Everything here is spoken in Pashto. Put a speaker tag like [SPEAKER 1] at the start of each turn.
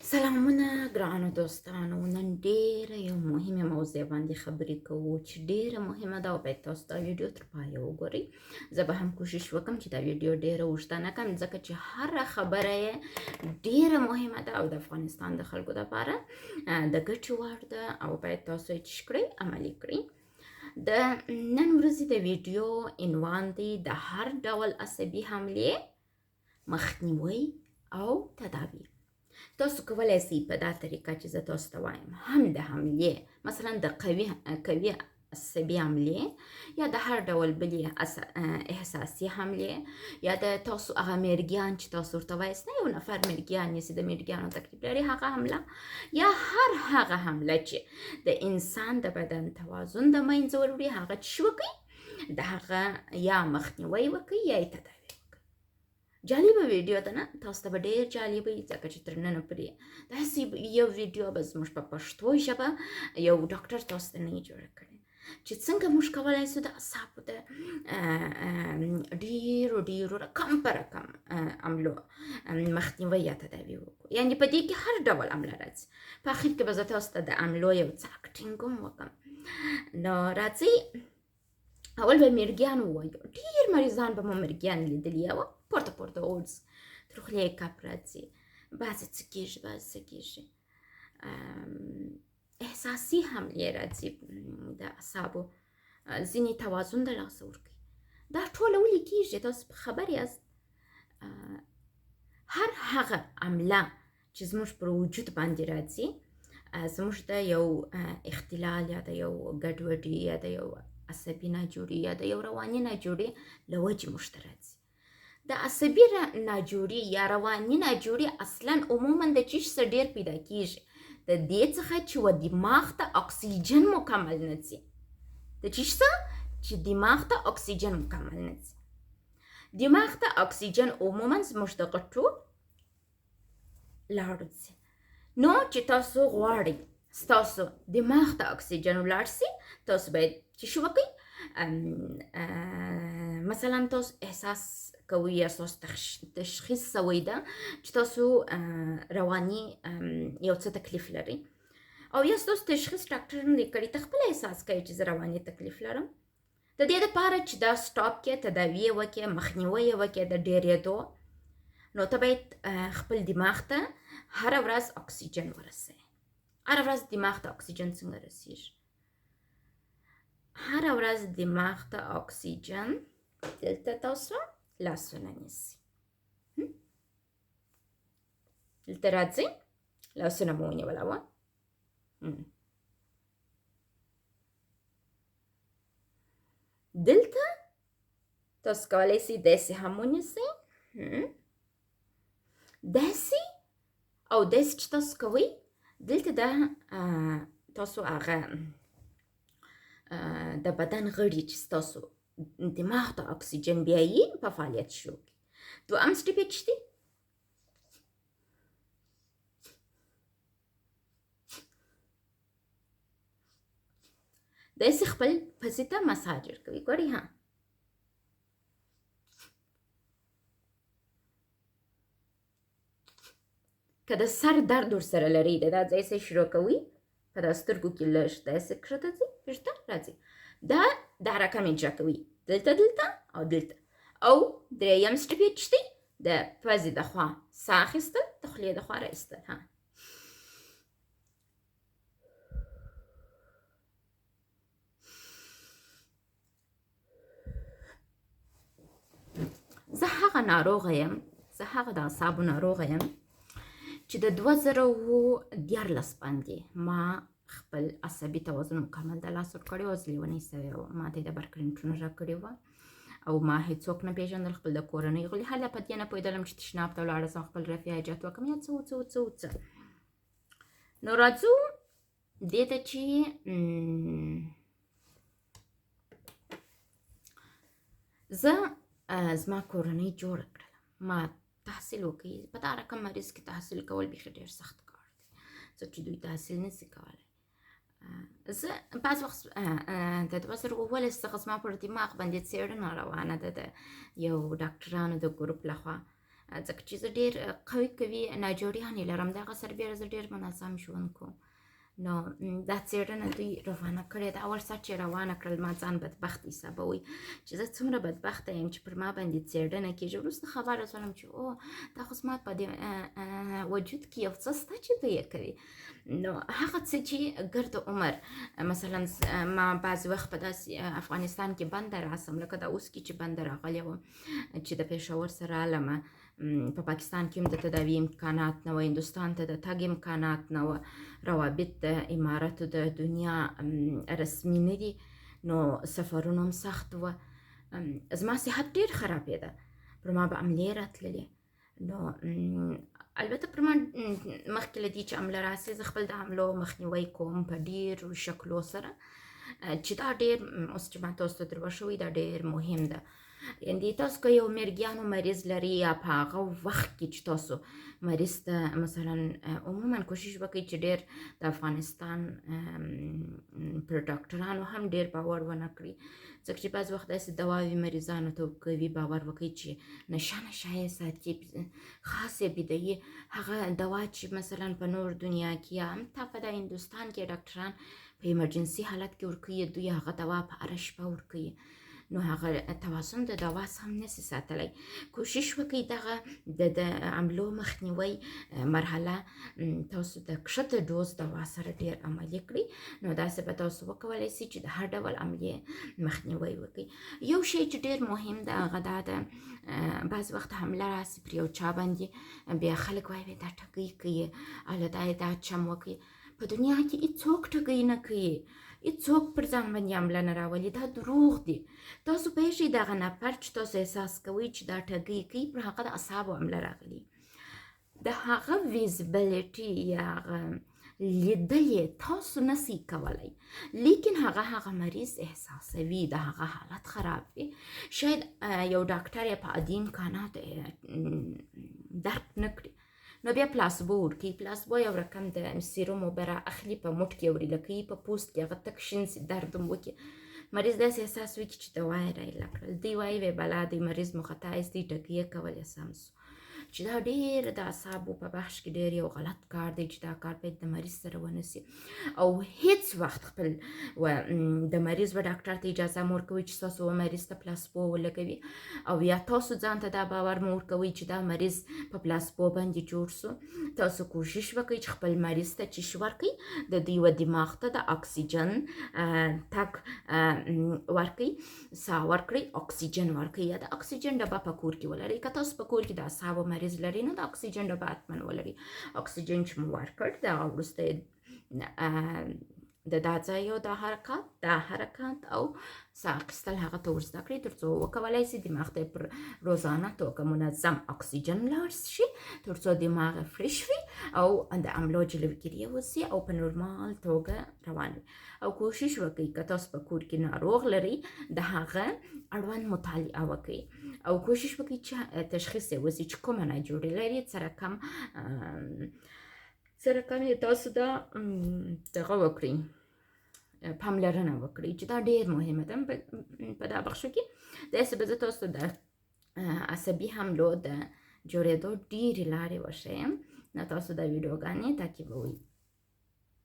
[SPEAKER 1] سلامونه ګرانو دوستانو، نن ډیره یو مهمه موضوع باندې خبرې کوو چې ډیره مهمه ده او باید تاسو دا ویډیو تر پایه وګورئ. زه به هم کوشش وکم چې دا ویډیو ډیره اوږده نه کړم، ځکه چې هره خبره یې ډیره مهمه ده او د افغانستان د خلکو لپاره د ګټې وړ ده او باید تاسو یې چې کړئ عملي کړئ. د نن ورځې د ویډیو عنوان دی د هر ډول عصبي حملې مخنیوي او تداوی. تاسو کولای شئ په دا طریقه چې زه تاسو ته وایم هم د حملې مثلا د قوي عصبي حملې یا د هر ډول بلې احساسي حملې یا د تاسو هغه مېرګیان چې تاسو ورته وایاست نه یو نفر مېرګیان یې چې د مېرګیانو تکلیف لري هغه حمله یا هر هغه حمله چې د انسان د بدن توازن د منځه وړي هغه چې وکړي د هغه یا مخنیوي وکړي یا یې تداوی. جالبه ویډیو ده نه، تاسو ته به ډېر جالبه وي ځکه چې تر ننه پورې داسې یو ویډیو به زموږ په پښتو ژبه یو ډاکټر تاسو ته نه وي جوړه کړې چې څنګه موږ کولی شو د اعصابو د ډېرو رقم په رقم عملو مخنیوي یا تداوي وکړو. یعنې په دې کې هر ډول عمله راځي. په اخر کې به زه تاسو ته د عملو یو څه اکټینګ هم وکړم. نو راځئ اول به مېرګیان ووایو. ډېر مریضان به مو مېرګیان لیدلي وه، پورته اوړځي، تر خولې یې کپ راځي، بعضې څه کېږي بعضې څه کېږي، احساسي حملې راځي د اعصابو، ځینې توازن د لاسه ورکوي. دا ټوله ولې کېږي تاسو په خبر یاست؟ هر هغه عمله چې زموږ پر وجود باندې راځي زموږ د یو اختلال یا د یو ګډوډي یا د یو عصبي ناجوړي یا د یو رواني ناجوړي له وجې موږ ته راځي. د عصبي ناجوړي یا رواني ناجوړي اصلا عموما د چی څخه ډیر پیدا کیږي؟ د دې څخه چې و دماغ ته اکسیجن مکمل نه ځي. د چی څخه چې دماغ ته اکسیجن مکمل نه ځي. دماغ ته اکسیجن عموما زموږ د غټو لاړو ځي. نو چې تاسو غواړئ ستاسو دماغ ته اکسیجن ولاړ سي، تاسو باید چې شو وکړئ مثلا تاسو احساس کوي یا تاسو تشخیص سوی ده چې تاسو رواني یو څه تکلیف لري او یا تاسو تشخیص ډاکټر نه دی کړی، ته خپله احساس کوي چې زه رواني تکلیف لرم. د دې دپاره چې دا سټاپ کې تداوی یې وکړې، مخنیوی یې وکړې د ډېرېدو، نو ته باید خپل دماغ ته هره ورځ اکسیجن ورسوې. هره ورځ دماغ ته اکسیجن څنګه رسیږي؟ هره ورځ دماغ ته اکسیجن دلته تاسو لاسونه نیسئ. دلته راځئ، لاسونه مو ونیوله وه. دلته تاسو کولی شئ داسې هم ونیسئ، داسې او داسې چې تاسو کوئ دلته دا تاسو هغه د بدن غړي چې ستاسو دماغ ته اکسیجن بیایي په فعالیت شروع کړي. دوهم سټپ یې څه دی؟ داسې خپل پزې ته مساج ورکوي. ګورئ ها، که د سر درد ورسره لرئ د دا ځای څه شروع کوئ، په دا سترګو کې لږ داسې کښته ځئ، پښته راځئ، دا رقم اجرا کوئ دلته او دلته. او درېیم سټپ یې څه دی؟ د پزې د خوا ساه اخیستل، د خولې د خوا راایستل. ها، زه هغه ناروغه یم، زه هغه د اعصابو ناروغه یم چې د 2014 باندې ما خپل عصبي توازن مکمل د لاسه ورکړی و. زه لیونۍ سوې وم، ما ته یې د برکرنټونه راکړې وه او ما هېڅوک نه پېژندل. خپل د کورنۍ غړي هله په دې نه پوهېدلم چې تشناب ته ولاړه سم، خپل رفع حاجت وکړم یا څه. نو راځو دې ته چې زه زما کورنۍ جوړه کړله. ما تحصیل وکړي. په دا رقم مریض کې تحصیل کول بیخي ډېر سخت کار دی، ځکه چې دوی تحصیل نشي کولی. زه بعض وخت د 2019 څخه زما پر دماغ باندې څېړنه روانه ده د یو ډاکټرانو د ګروپ لخوا ځکه چې زه ډېر قوي ناجوړیانې لرم، دغه سربېره زه ډېر منظم ژوند کوم. نو دا څېړنه دوی روانه کړې ده. اول سر چې روانه کړل ما ځان بدبخت حسابوي چې زه څومره بدبخته یم چې پر ما باندې څېړنه کېږي. وروسته خبره شولم چې او دا خو زما په دې وجود کې یو څه شته چې ته یې کوي. نو هغه څه چې ګرد عمر مثلا ما بعضې وخت په داسې افغانستان کې بنده راسم، لکه دا اوس کې چې بنده راغلی وم چې د پېښور سره رالمه، په پاکستان کې هم د تداوی امکانات نه و، هندوستان ته د تګ امکانات نه و، روابط د اماراتو د دنیا رسمي نه دي، نو سفرونه هم سخت و. زما صحت ډېر خرابېده، پر ما به حملې راتللې. نو البته پر ما مخکې له دې چې حمله راسي زه خپل د حملو مخنیوی کوم په ډېرو شکلو سره، چې دا ډېر اوس چې ما تاسو ته در وښوي دا ډېر مهم ده. یعنې تاسو که یو میرګیانو مریض لري یا په هغه وخت کې چې تاسو مریض ته مثلا عموما کوشش وکړئ چې ډېر د افغانستان پر ډاکټرانو هم ډېر باور ونه کړي، ځکه چې بعض وخت داسې دواوې مریضانو ته ورکوي، باور وکړئ چې نشه یې ساتي، خاص یې بدهي هغه دوا چې مثلا په نور دنیا کې یا هم تا په دا هندوستان کې ډاکټران په ایمرجنسي حالت کې ورکوي، دوی هغه دوا په هره شپه ورکوي، نو هغه توازن د دوا هم نشي ساتلی. کوشش وکړئ دغه د حملو مخنیوی مرحله تاسو د کښته ډوز دوا سره ډېر عملي کړئ، نو داسې به تاسو وکولی شئ چې د هر ډول حملې مخنیوی وکړئ. یو شی چې ډېر مهم ده هغه دا ده، بعض وخت حمله راسي پر یو چا باندې، بیا خلک وایي دا ټګۍ کوي، هله دا چم وکړي. په دنیا کې هېڅوک ټګۍ نه کوي، هېڅوک پر ځان باندې حمله نه راولي، دا دروغ دي. تاسو پوهېږئ دغه نفر چې تاسو احساس کوئ چې دا ټګۍ کوي، پر هغه د اعصابو حمله راغلي، د هغه ویزبلیټي یا هغه لیدل یې تاسو نسئ کولی، لیکن هغه مریض احساسوي، د هغه حالت خراب وي. شاید یو ډاکټر یې په عادي امکاناتو درک نه کړي، نو بیا پلاسبو ورکوي. پلاسبو یو رقم د سیرومو بره اخلي، په موټ کې وري لکوي، په پوست کې هغه تک شین سي، درد هم وکړي. مریض داسې احساس وکړي چې دوا یې رایله کړل، دوی وایي وی بلا دی مریض مو خطا است، دوی ټګۍ یې کولی سم سو، چې دا ډېر د اعصابو په بخش کې ډېر یو غلط کار دی چې دا کار باید د مریض سره ونه سي. او هیڅ وخت خپل د مریض و ډاکټر ته اجازه مه ورکوئ چې ستاسو مریض ته پلاسبو ولګوي، او یا تاسو ځان ته دا باور مه ورکوئ چې دا مریض په پلاسبو باندې جوړ سو. تاسو کوشش وکړئ چې خپل مریض ته چیش ورکړئ، د دوی و دماغ ته د اکسیجن تک ورکړئ، ساه ورکړئ، اکسیجن ورکړئ، یا د اکسیجن ډبه په کور کې ولرئ. که تاسو په کور کې د اعصابو مریض لري نو د اکسیجن ډبه حتما ولرئ. اکسیجن چې مو ورکړ د هغه وروسته د دا ځای او دا حرکات او ساه اخیستل هغه ته ور زده کړئ، تر څو وکولی شي دماغ ته پر روزانه توګه منظم اکسیجن لاړ شي، تر څو دماغ فرش وي او د حملو جلوګیري وسي او په نورمال توګه روان وي. او کوشش وکړئ که تاسو په کور کې ناروغ لرئ د هغه اړوند مطالعه وکړئ، او کوشش وکړئ چې تشخیص یې وسي چې کومه ناجوړي لري، څه رقم یې تاسو دغه وکړئ، پاملرنه وکړئ، چې دا ډېر مهمه ده. په دا بخشو کې داسې به زه تاسو د عصبي حملو د جوړېدو ډېرې لارې وښیم، نو تاسو دا ویډیوګانې تعقیبوئ.